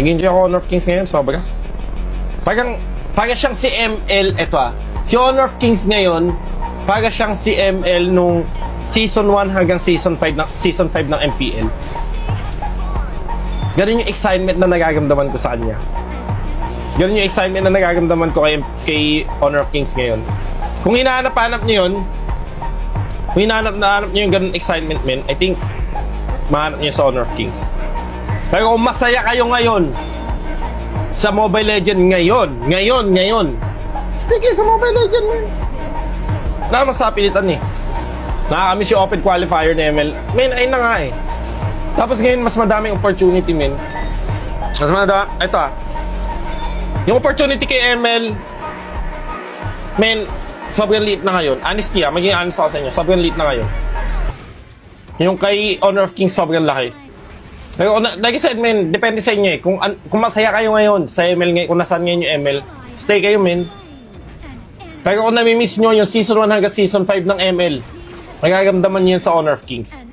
Nag-enjoy ako Honor of Kings ngayon, sobra. Parang siyang si ML, eto si Honor of Kings ngayon, para siyang si ML nung Season 1 hanggang Season 5 ng MPL. Ganun yung excitement na nagaramdaman ko sa kanya. Ganun yung excitement na nagaramdaman ko kay Honor of Kings ngayon. Kung hinahanap-hanap niyo yun, kung hinahanap niyo yung ganun excitement, men, I think, mahanap niyo sa Honor of Kings. Pero kung masaya kayo ngayon, sa Mobile Legends ngayon, stay kayo sa Mobile Legends, man. Wala naman sa pilitan eh. Nakakamiss yung open qualifier na ML. Men, ayun na nga eh. Tapos ngayon, mas madaming opportunity, men. Mas madami, ito yung opportunity kay ML, men, sobrang liit na ngayon. Honesty maging honest ako sa inyo, sobrang liit na ngayon. Yung kay Honor of Kings, sobrang laki. Pero like I said, men, depende sa inyo eh. Kung masaya kayo ngayon sa ML ngayon, kung nasaan ngayon yung ML, stay kayo, men. Pero kung namimiss nyo yung Season 1 hanggang Season 5 ng ML, magagamdaman nyo yan sa Honor of Kings.